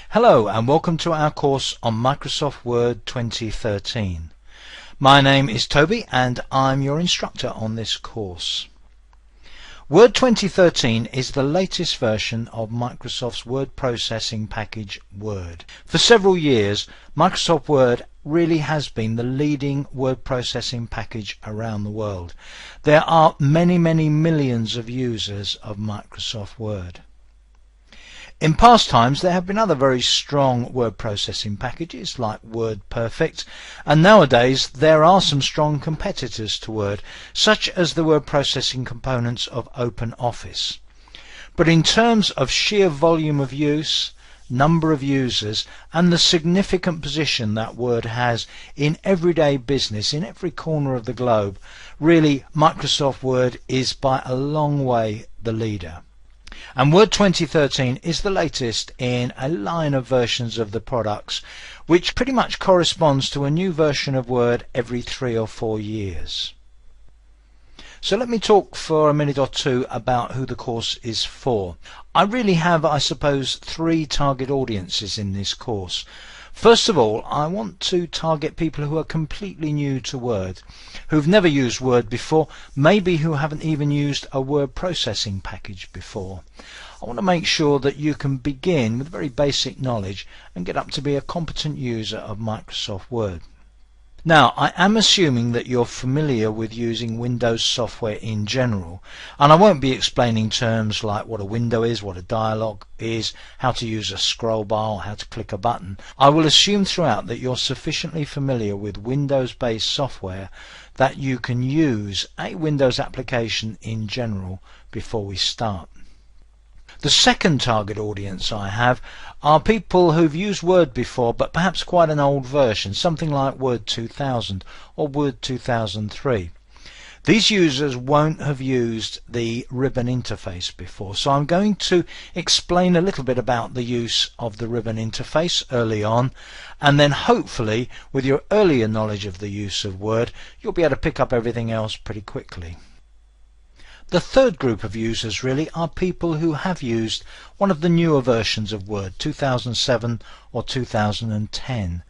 Hello and welcome to our course on Microsoft Word 2013. My name is Toby and I'm your instructor on this course. Word 2013 is the latest version of Microsoft's word processing package Word. For several years, Microsoft Word really has been the leading word processing package around the world. There are many millions of users of Microsoft Word. In past times there have been other very strong word processing packages like WordPerfect, and nowadays there are some strong competitors to Word, such as the word processing components of OpenOffice. But in terms of sheer volume of use, number of users, and the significant position that Word has in everyday business in every corner of the globe, really Microsoft Word is by a long way the leader. And Word 2013 is the latest in a line of versions of the products, which pretty much corresponds to a new version of Word every 3 or 4 years. So let me talk for a minute or two about who the course is for. I really have, I suppose, 3 target audiences in this course. First of all, I want to target people who are completely new to Word, who've never used Word before, maybe who haven't even used a word processing package before. I want to make sure that you can begin with very basic knowledge and get up to be a competent user of Microsoft Word. Now, I am assuming that you're familiar with using Windows software in general, and I won't be explaining terms like what a window is, what a dialog is, how to use a scroll bar, or how to click a button. I will assume throughout that you're sufficiently familiar with Windows-based software that you can use a Windows application in general before we start. The second target audience I have are people who've used Word before, but perhaps quite an old version, something like Word 2000 or Word 2003. These users won't have used the ribbon interface before, so I'm going to explain a little bit about the use of the ribbon interface early on, and then hopefully with your earlier knowledge of the use of Word you'll be able to pick up everything else pretty quickly. The third group of users really are people who have used one of the newer versions of Word, 2007 or 2010.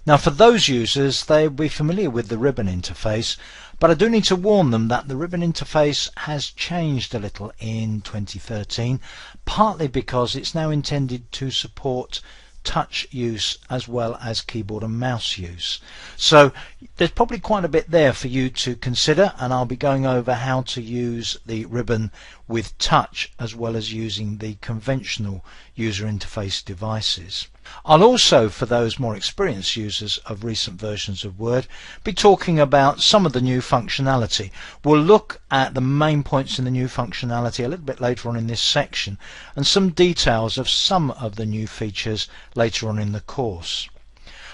Now for those users, they'll be familiar with the ribbon interface, but I do need to warn them that the ribbon interface has changed a little in 2013, partly because it's now intended to support touch use as well as keyboard and mouse use. So there's probably quite a bit there for you to consider, and I'll be going over how to use the ribbon with touch as well as using the conventional user interface devices. I'll also, for those more experienced users of recent versions of Word, be talking about some of the new functionality. We'll look at the main points in the new functionality a little bit later on in this section, and some details of some of the new features later on in the course.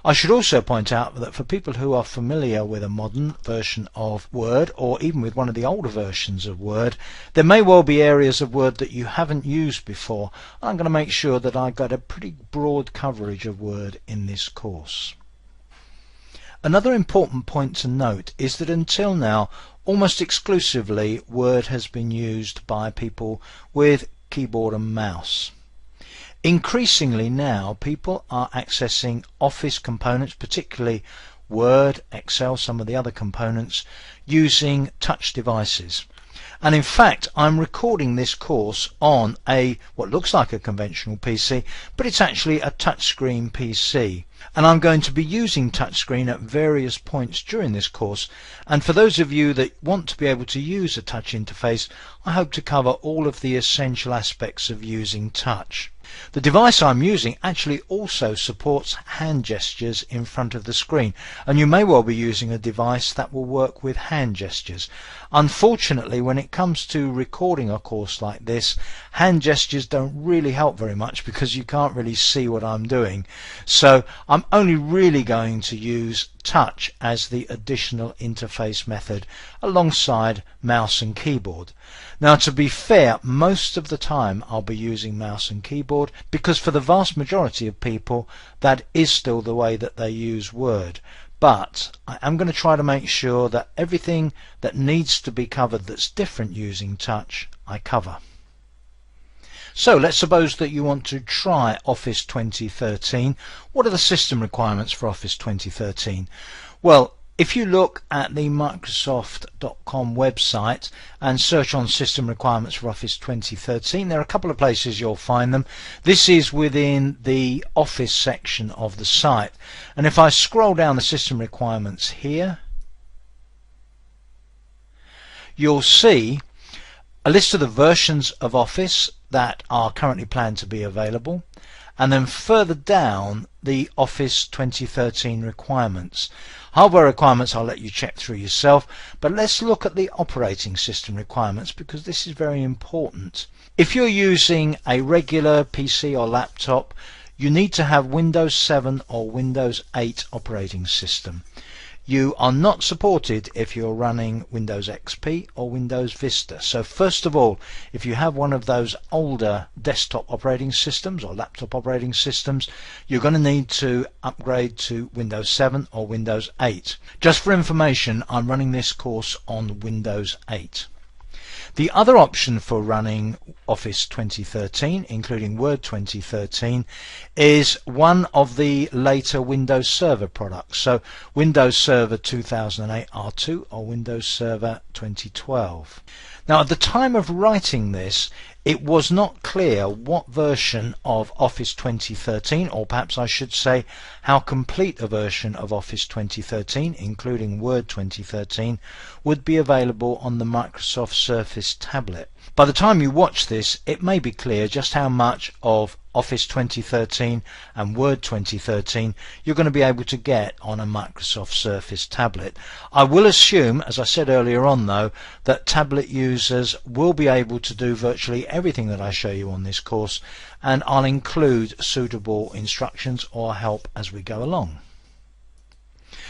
I should also point out that for people who are familiar with a modern version of Word, or even with one of the older versions of Word, there may well be areas of Word that you haven't used before. I'm going to make sure that I got a pretty broad coverage of Word in this course. Another important point to note is that until now, almost exclusively Word has been used by people with keyboard and mouse. Increasingly now people are accessing Office components, particularly Word, Excel, some of the other components, using touch devices. And in fact I'm recording this course on what looks like a conventional PC, but it's actually a touchscreen PC. And I'm going to be using touchscreen at various points during this course, and for those of you that want to be able to use a touch interface, I hope to cover all of the essential aspects of using touch. The device I'm using actually also supports hand gestures in front of the screen, and you may well be using a device that will work with hand gestures. Unfortunately, when it comes to recording a course like this, hand gestures don't really help very much because you can't really see what I'm doing. So I'm only really going to use touch as the additional interface method alongside mouse and keyboard. Now to be fair, most of the time I'll be using mouse and keyboard because for the vast majority of people that is still the way that they use Word. but I am going to try to make sure that everything that needs to be covered that's different using touch I cover. So let's suppose that you want to try Office 2013. What are the system requirements for Office 2013? Well, if you look at the Microsoft.com website and search on system requirements for Office 2013, there are a couple of places you'll find them. This is within the Office section of the site. And if I scroll down the system requirements here, you'll see a list of the versions of Office that are currently planned to be available, and then further down the Office 2013 requirements. Hardware requirements I'll let you check through yourself, but let's look at the operating system requirements because this is very important. If you're using a regular PC or laptop, you need to have Windows 7 or Windows 8 operating system. You are not supported if you're running Windows XP or Windows Vista. So first of all, if you have one of those older desktop operating systems or laptop operating systems, you're going to need to upgrade to Windows 7 or Windows 8. Just for information, I'm running this course on Windows 8. The other option for running Office 2013, including Word 2013, is one of the later Windows Server products. So Windows Server 2008 R2 or Windows Server 2012. Now at the time of writing this, it was not clear what version of Office 2013, or perhaps I should say how complete a version of Office 2013, including Word 2013, would be available on the Microsoft Surface tablet. By the time you watch this, it may be clear just how much of Office 2013 and Word 2013 you're going to be able to get on a Microsoft Surface tablet. I will assume, as I said earlier on though, that tablet users will be able to do virtually everything that I show you on this course, and I'll include suitable instructions or help as we go along.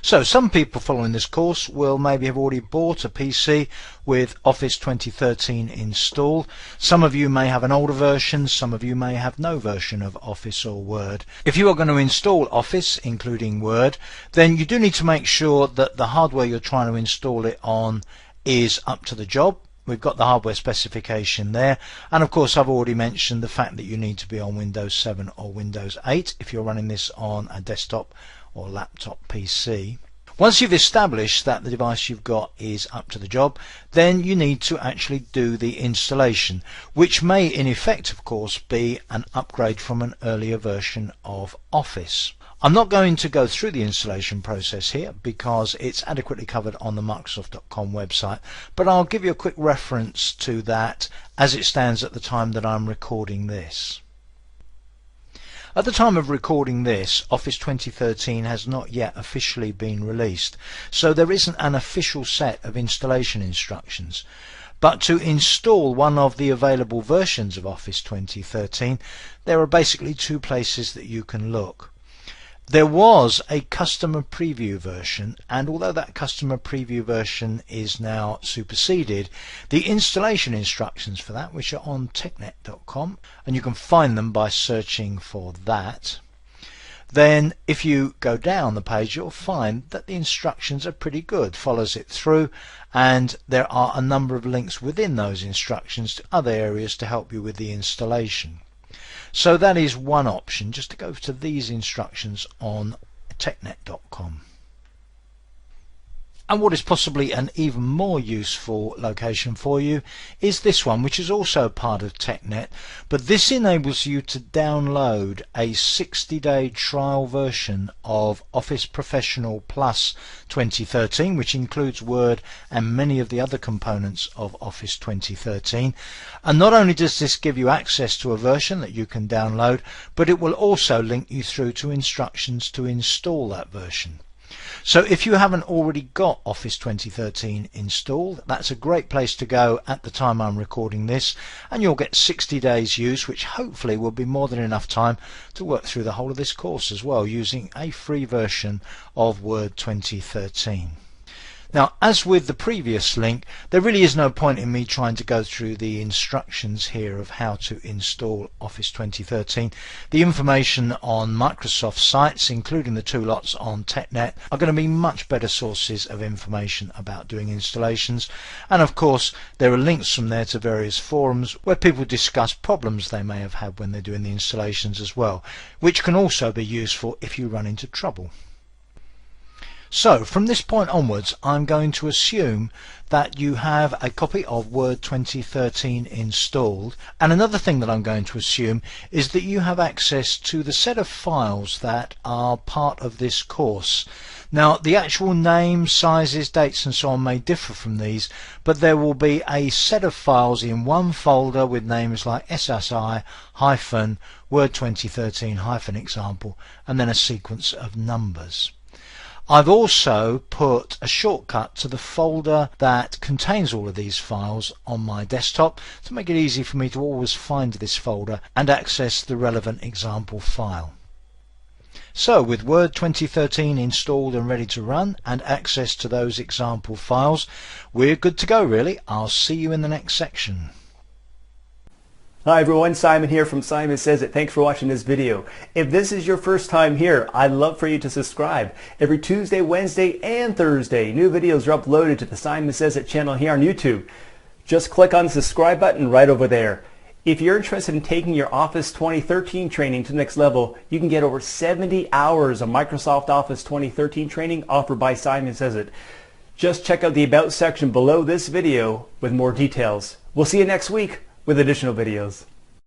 So some people following this course will maybe have already bought a PC with Office 2013 installed. Some of you may have an older version, some of you may have no version of Office or Word. If you are going to install Office, including Word, then you do need to make sure that the hardware you're trying to install it on is up to the job. We've got the hardware specification there, and of course I've already mentioned the fact that you need to be on Windows 7 or Windows 8 if you're running this on a desktop or laptop PC. Once you've established that the device you've got is up to the job, then you need to actually do the installation, which may in effect of course be an upgrade from an earlier version of Office. I'm not going to go through the installation process here because it's adequately covered on the Microsoft.com website, but I'll give you a quick reference to that as it stands at the time that I'm recording this. At the time of recording this, Office 2013 has not yet officially been released, so there isn't an official set of installation instructions. But to install one of the available versions of Office 2013, there are basically two places that you can look. There was a customer preview version, and although that customer preview version is now superseded, the installation instructions for that, which are on technet.com, and you can find them by searching for that, then if you go down the page you'll find that the instructions are pretty good, follows it through, and there are a number of links within those instructions to other areas to help you with the installation. So that is one option, just to go to these instructions on technet.com. And what is possibly an even more useful location for you is this one, which is also part of TechNet, but this enables you to download a 60-day trial version of Office Professional Plus 2013, which includes Word and many of the other components of Office 2013. And not only does this give you access to a version that you can download, but it will also link you through to instructions to install that version. So if you haven't already got Office 2013 installed, that's a great place to go at the time I'm recording this, and you'll get 60 days use, which hopefully will be more than enough time to work through the whole of this course as well, using a free version of Word 2013. Now, as with the previous link, there really is no point in me trying to go through the instructions here of how to install Office 2013. The information on Microsoft sites, including the two lots on TechNet, are going to be much better sources of information about doing installations. And of course, there are links from there to various forums where people discuss problems they may have had when they're doing the installations as well, which can also be useful if you run into trouble. So from this point onwards, I'm going to assume that you have a copy of Word 2013 installed, and another thing that I'm going to assume is that you have access to the set of files that are part of this course. Now, the actual names, sizes, dates and so on may differ from these, but there will be a set of files in one folder with names like SSI Word 2013 example, and then a sequence of numbers. I've also put a shortcut to the folder that contains all of these files on my desktop to make it easy for me to always find this folder and access the relevant example file. So with Word 2013 installed and ready to run and access to those example files, we're good to go really. I'll see you in the next section. Hi everyone, Simon here from Simon Says It. Thanks for watching this video. If this is your first time here, I'd love for you to subscribe. Every Tuesday, Wednesday, and Thursday, new videos are uploaded to the Simon Says It channel here on YouTube. Just click on the subscribe button right over there. If you're interested in taking your Office 2013 training to the next level, you can get over 70 hours of Microsoft Office 2013 training offered by Simon Says It. Just check out the About section below this video with more details. We'll see you next week with additional videos.